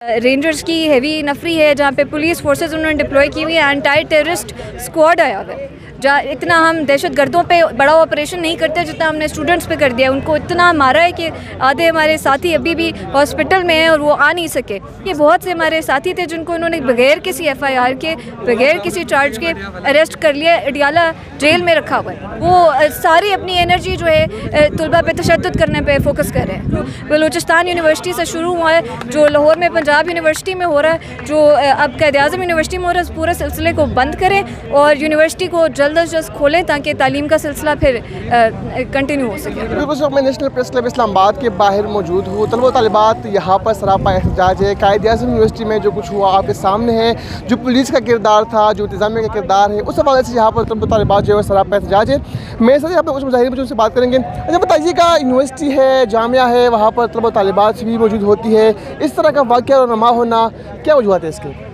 Rangers की heavy नफरी है जहाँ पे पुलिस फोर्सेस उन्होंने डिप्लॉय की हुई है। एंटी टेररिस्ट स्क्वाड आया हुआ है जहाँ इतना हम दहशत गर्दों पे बड़ा ऑपरेशन नहीं करते जितना हमने स्टूडेंट्स पे कर दिया। उनको इतना मारा है कि आधे हमारे साथी अभी भी हॉस्पिटल में हैं और वो आ नहीं सके। ये बहुत से हमारे साथी थे जिनको उन्होंने बगैर किसी FIR के, बगैर किसी चार्ज के अरेस्ट कर लिया, अडियाला जेल में रखा हुआ है। वो सारी अपनी एनर्जी जो है तलबा पे तशद्दुद करने पे फोकस कर रहे हैं। बलूचिस्तान यूनिवर्सिटी से शुरू हुआ है, जो लाहौर में पंजाब यूनिवर्सिटी में हो रहा है, जो अब क़ायद-ए-आज़म यूनिवर्सिटी में हो रहा है, इस पूरे सिलसिले को बंद करें और यूनिवर्सिटी को जल्द अज जल्द खोलें ताकि तालीम का सिलसिला फिर कंटिन्यू हो सके। मैं नेशनल प्रेस क्लब इस्लामाबाद के बाहर मौजूद हूँ। तलबा तालिबात यहाँ पर सरापा एहतजाज है। क़ायद-ए-आज़म यूनिवर्सिटी में जो कुछ हुआ आपके सामने है, जो पुलिस का किरदार था, जो इंतज़ामिया का किरदार है, उस हवाले से यहाँ पर तलबा तालिबात जो है सरापा एहतजाज है। मेरे साथ यहाँ पर कुछ मुजाहिरीन मुझे उनसे बात करेंगे। अच्छा बताइएगा, यूनिवर्सिटी है, जामिया है, वहाँ पर तलबा तालिबात भी मौजूद होती है, इस तरह का वाक़या और रमा होना क्या वजूहत है इसके?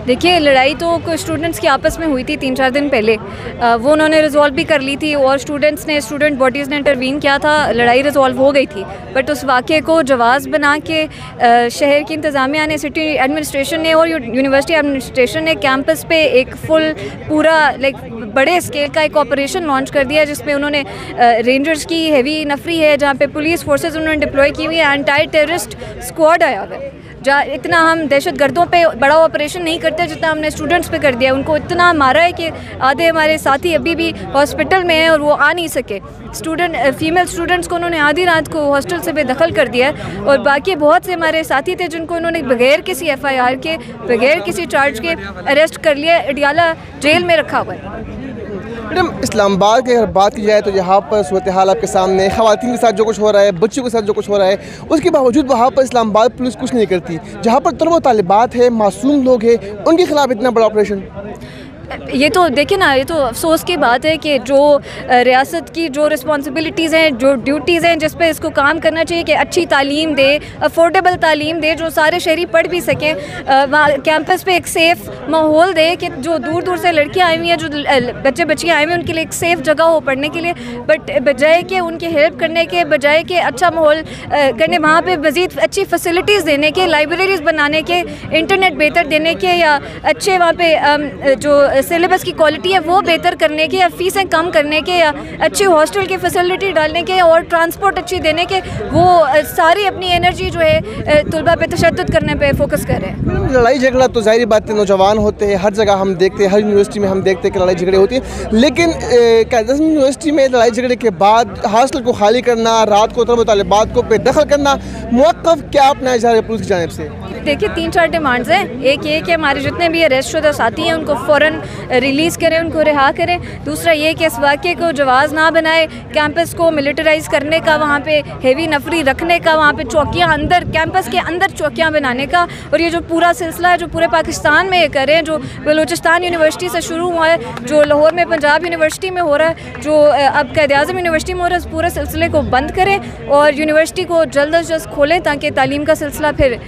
देखिए, लड़ाई तो कुछ स्टूडेंट्स की आपस में हुई थी 3-4 दिन पहले, वो उन्होंने रिजॉल्व भी कर ली थी और स्टूडेंट बॉडीज़ ने इंटरवीन किया था, लड़ाई रिजॉल्व हो गई थी। बट उस वाक़े को जवाज़ बना के शहर की इंतज़ामिया ने, सिटी एडमिनिस्ट्रेशन ने और यूनिवर्सिटी एडमिनिस्ट्रेशन ने कैंपस पे एक फुल पूरा बड़े स्केल का एक ऑपरेशन लॉन्च कर दिया, जिसमें उन्होंने रेंजर्स की हेवी नफरी है जहाँ पे पुलिस फोर्सेस उन्होंने डिप्लॉय की हुई है। एंटी टेररिस्ट स्क्वाड आया हुआ है जहाँ इतना हम दहशत गर्दों पे बड़ा ऑपरेशन नहीं करते जितना हमने स्टूडेंट्स पे कर दिया। उनको इतना मारा है कि आधे हमारे साथी अभी भी हॉस्पिटल में हैं और वो आ नहीं सके। फीमेल स्टूडेंट्स को उन्होंने आधी रात को हॉस्टल से बेदखल कर दिया है और बाकी बहुत से हमारे साथी थे जिनको उन्होंने बगैर किसी FIR के, बगैर किसी चार्ज के अरेस्ट कर लिया, अडियाला जेल में रखा हुआ है। मैडम, इस्लामाबाद की अगर बात की जाए तो यहाँ पर सूरत हाल आपके सामने, ख़वातीन के साथ जो कुछ हो रहा है, बच्चों के साथ जो कुछ हो रहा है, उसके बावजूद वहाँ पर इस्लामाबाद पुलिस कुछ नहीं करती। जहाँ पर तलबा तालिबात है, मासूम लोग हैं, उनके खिलाफ इतना बड़ा ऑपरेशन। ये तो देखिए ना, ये तो अफसोस की बात है कि जो रियासत की जो रिस्पॉन्सिबिलिटीज़ हैं, जो ड्यूटीज़ हैं, जिस पे इसको काम करना चाहिए कि अच्छी तालीम दे, अफोर्डेबल तालीम दे, जो सारे शहरी पढ़ भी सकें, वहाँ कैंपस पे एक सेफ़ माहौल दे कि जो दूर दूर से लड़कियाँ आई हुई हैं, जो बच्चे बच्चियाँ आए हुए हैं, उनके लिए एक सेफ़ जगह हो पढ़ने के लिए। बट बजाय कि उनकी हेल्प करने के, बजाय कि अच्छा माहौल करने, वहाँ पर मज़ीद अच्छी फैसिलिटीज़ देने के, लाइब्रेरीज़ बनाने के, इंटरनेट बेहतर देने के, या अच्छे वहाँ पर जो सिलेबस की क्वालिटी है वो बेहतर करने के, या फ़ीसें कम करने के, या अच्छी हॉस्टल की फैसिलिटी डालने के और ट्रांसपोर्ट अच्छी देने के, वो सारी अपनी एनर्जी जो है तलबा पे तशद्दुद करने पे फोकस कर रहे हैं। लड़ाई झगड़ा तो ज़ाहिर बात है, नौजवान होते हैं, हर जगह हम देखते हैं, हर यूनिवर्सिटी में हम देखते हैं कि लड़ाई झगड़े होती है। लेकिन क़ायद-ए-आज़म यूनिवर्सिटी में लड़ाई झगड़े के बाद हॉस्टल को खाली करना, रात को तलबा तालिबात को बेदखल करना, मौक़िफ़ क्या अपनाया जा रहा है पुलिस की जानिब से? देखिए, 3-4 डिमांड्स हैं। एक ये कि हमारे जितने भी अरेस्ट शुदा साथी हैं उनको फ़ौरन रिलीज़ करें, उनको रिहा करें। दूसरा ये कि इस वाक़े को जवाज़ ना बनाए, कैंपस को मिलिटराइज़ करने का, वहाँ पे हेवी नफरी रखने का, वहाँ पे चौकियाँ अंदर कैंपस के अंदर चौकियाँ बनाने का, और ये जो पूरा सिलसिला है जो पूरे पाकिस्तान में ये करें, जो बलूचिस्तान यूनिवर्सिटी से शुरू हुआ है, जो लाहौर में पंजाब यूनिवर्सिटी में हो रहा है, जो अब क़ायद-ए-आज़म यूनिवर्सिटी में हो रहा है, इस पूरे सिलसिले को बंद करें और यूनिवर्सिटी को जल्द अज जल्द खोलें ताकि तालीम का सिलसिला फिर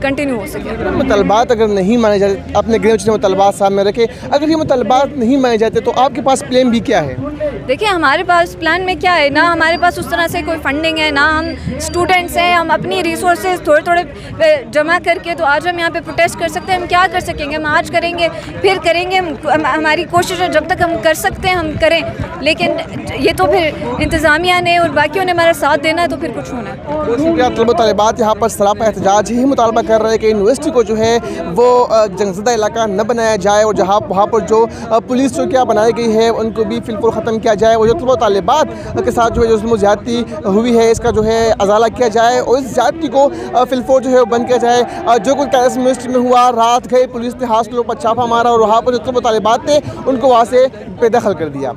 कंटिन्यू हो सके। मुतलबात अगर नहीं माने जाते, अपने गृह मुतलबात सामने रखे, अगर ये मुतलबात नहीं माने जाते तो आपके पास प्लान भी क्या है? देखिए, हमारे पास प्लान में क्या है ना, हमारे पास उस तरह से कोई फंडिंग है ना, हम स्टूडेंट्स हैं, हम अपनी रिसोर्सेज थोड़े थोड़े जमा करके तो आज हम यहाँ पे प्रोटेस्ट कर सकते हैं। हम क्या कर सकेंगे? हम आज करेंगे, फिर करेंगे, हमारी कोशिश है जब तक हम कर सकते हैं हम करें, लेकिन ये तो फिर इंतज़ामिया ने और बाकियों ने हमारा साथ देना है तो फिर कुछ होना है। तलबा तालिबात यहाँ पर सरापा एहतजाज ही मुतालबा कर रहे हैं कि यूनिवर्सिटी को जो है वो जंगज़दा इलाका न बनाया जाए और जहाँ वहाँ पर जो पुलिस चौकियाँ बनाई गई है उनको भी फिलफुल ख़त्म किया जाए और जो तलबा तालिबात के साथ जो है जो ज़्यादती हुई है इसका जो है अजाला किया जाए और इस ज़्यादती को फिलफुल जो है बंद किया जाए। जो कुछ क़ायद-ए-आज़म यूनिवर्सिटी में हुआ, रात गई, पुलिस ने हॉस्टलों पर छापा मारा और वहाँ पर जो तलबा तालिबात थे उनको वहाँ से बेदखल कर दिया।